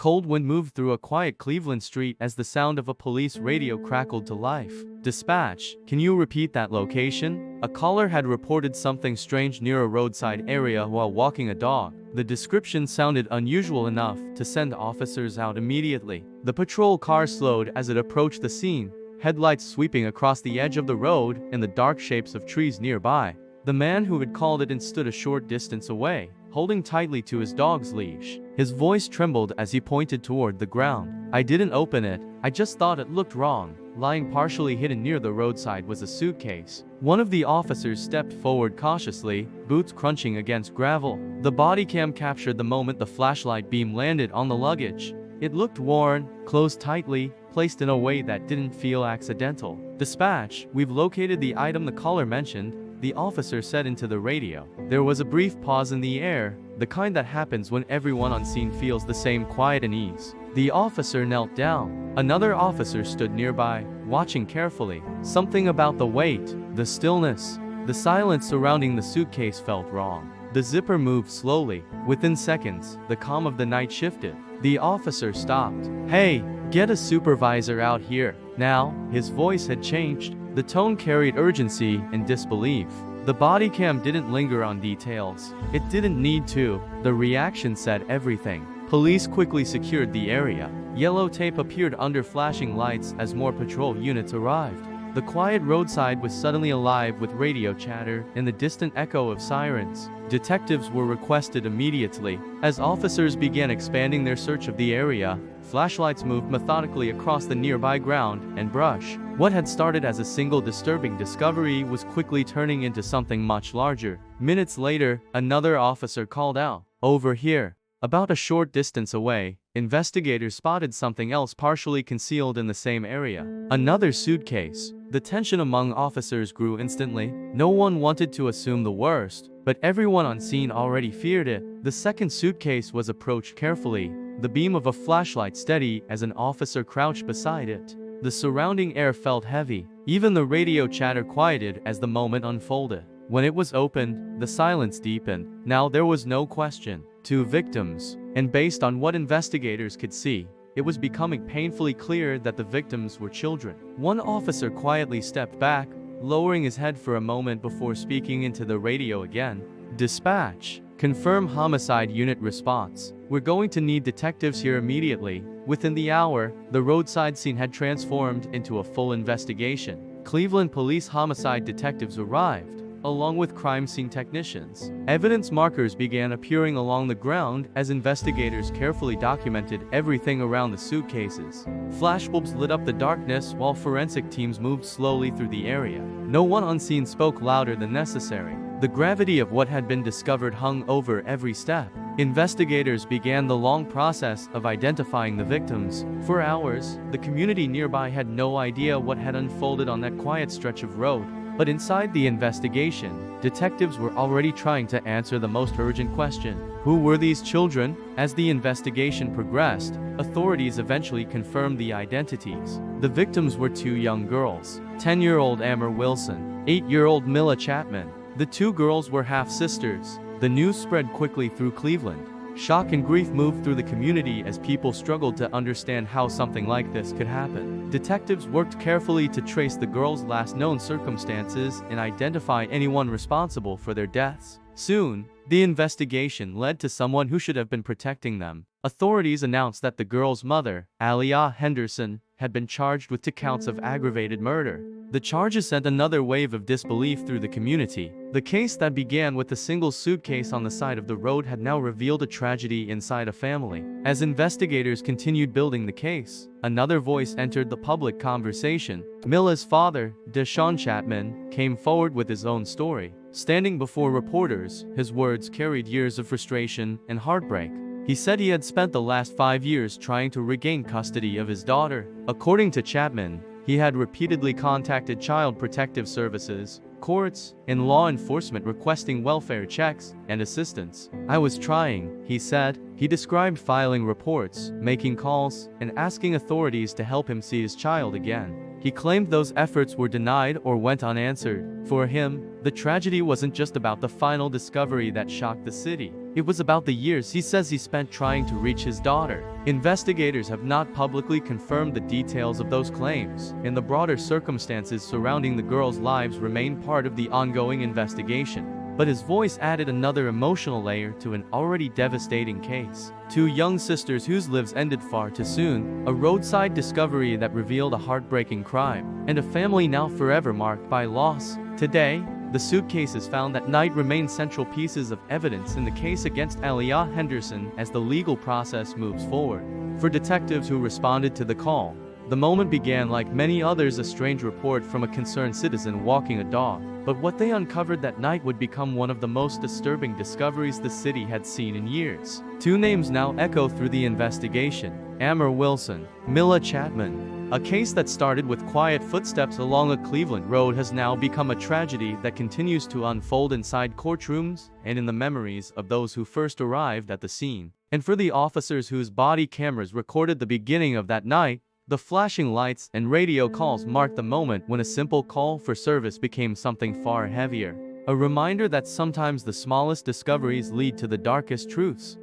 cold wind moved through a quiet Cleveland street as the sound of a police radio crackled to life. "Dispatch, can you repeat that location?" A caller had reported something strange near a roadside area while walking a dog. The description sounded unusual enough to send officers out immediately. The patrol car slowed as it approached the scene, headlights sweeping across the edge of the road and the dark shapes of trees nearby. The man who had called it in stood a short distance away, holding tightly to his dog's leash. His voice trembled as he pointed toward the ground. "I didn't open it, I just thought it looked wrong." Lying partially hidden near the roadside was a suitcase. One of the officers stepped forward cautiously, boots crunching against gravel. The body cam captured the moment the flashlight beam landed on the luggage. It looked worn, closed tightly, placed in a way that didn't feel accidental. "Dispatch, we've located the item the caller mentioned," the officer said into the radio. There was a brief pause in the air, the kind that happens when everyone on scene feels the same quiet and ease. The officer knelt down. Another officer stood nearby, watching carefully. Something about the weight, the stillness, the silence surrounding the suitcase felt wrong. The zipper moved slowly. Within seconds, the calm of the night shifted. The officer stopped. "Hey, get a supervisor out here now." His voice had changed. The tone carried urgency and disbelief. The body cam didn't linger on details. It didn't need to. The reaction said everything. Police quickly secured the area. Yellow tape appeared under flashing lights as more patrol units arrived. The quiet roadside was suddenly alive with radio chatter and the distant echo of sirens. Detectives were requested immediately. As officers began expanding their search of the area, flashlights moved methodically across the nearby ground and brush. What had started as a single disturbing discovery was quickly turning into something much larger. Minutes later, another officer called out, "Over here." About a short distance away, investigators spotted something else partially concealed in the same area. Another suitcase. The tension among officers grew instantly. No one wanted to assume the worst, but everyone on scene already feared it. The second suitcase was approached carefully, the beam of a flashlight steady as an officer crouched beside it. The surrounding air felt heavy. Even the radio chatter quieted as the moment unfolded. When it was opened, the silence deepened. Now there was no question. 2 victims. And based on what investigators could see, it was becoming painfully clear that the victims were children. One officer quietly stepped back, lowering his head for a moment before speaking into the radio again. "Dispatch, confirm homicide unit response. We're going to need detectives here immediately." Within the hour, the roadside scene had transformed into a full investigation. Cleveland police homicide detectives arrived, along with crime scene technicians. Evidence markers began appearing along the ground as investigators carefully documented everything around the suitcases. Flashbulbs lit up the darkness while forensic teams moved slowly through the area. No one on scene spoke louder than necessary. The gravity of what had been discovered hung over every step. Investigators began the long process of identifying the victims. For hours, the community nearby had no idea what had unfolded on that quiet stretch of road. But inside the investigation, detectives were already trying to answer the most urgent question. Who were these children? As the investigation progressed, authorities eventually confirmed the identities. The victims were 2 young girls, 10-year-old Amor Wilson, 8-year-old Mila Chatman. The 2 girls were half-sisters. The news spread quickly through Cleveland. Shock and grief moved through the community as people struggled to understand how something like this could happen. Detectives worked carefully to trace the girls' last known circumstances and identify anyone responsible for their deaths. Soon, the investigation led to someone who should have been protecting them. Authorities announced that the girl's mother, Aliyah Henderson, had been charged with 2 counts of aggravated murder. The charges sent another wave of disbelief through the community. The case that began with a single suitcase on the side of the road had now revealed a tragedy inside a family. As investigators continued building the case, another voice entered the public conversation. Mila's father, Deshaun Chatman, came forward with his own story. Standing before reporters, his words carried years of frustration and heartbreak. He said he had spent the last 5 years trying to regain custody of his daughter. According to Chatman, he had repeatedly contacted Child Protective Services, courts, and law enforcement requesting welfare checks and assistance. "I was trying," he said. He described filing reports, making calls, and asking authorities to help him see his child again. He claimed those efforts were denied or went unanswered. For him, the tragedy wasn't just about the final discovery that shocked the city. It was about the years he says he spent trying to reach his daughter. Investigators have not publicly confirmed the details of those claims, and the broader circumstances surrounding the girls' lives remain part of the ongoing investigation. But his voice added another emotional layer to an already devastating case. Two young sisters whose lives ended far too soon, a roadside discovery that revealed a heartbreaking crime, and a family now forever marked by loss. Today, the suitcases found that night remain central pieces of evidence in the case against Aliyah Henderson as the legal process moves forward. For detectives who responded to the call, the moment began like many others, a strange report from a concerned citizen walking a dog. But what they uncovered that night would become one of the most disturbing discoveries the city had seen in years. Two names now echo through the investigation: Amor Wilson, Mila Chatman. A case that started with quiet footsteps along a Cleveland road has now become a tragedy that continues to unfold inside courtrooms and in the memories of those who first arrived at the scene. And for the officers whose body cameras recorded the beginning of that night, the flashing lights and radio calls marked the moment when a simple call for service became something far heavier. A reminder that sometimes the smallest discoveries lead to the darkest truths.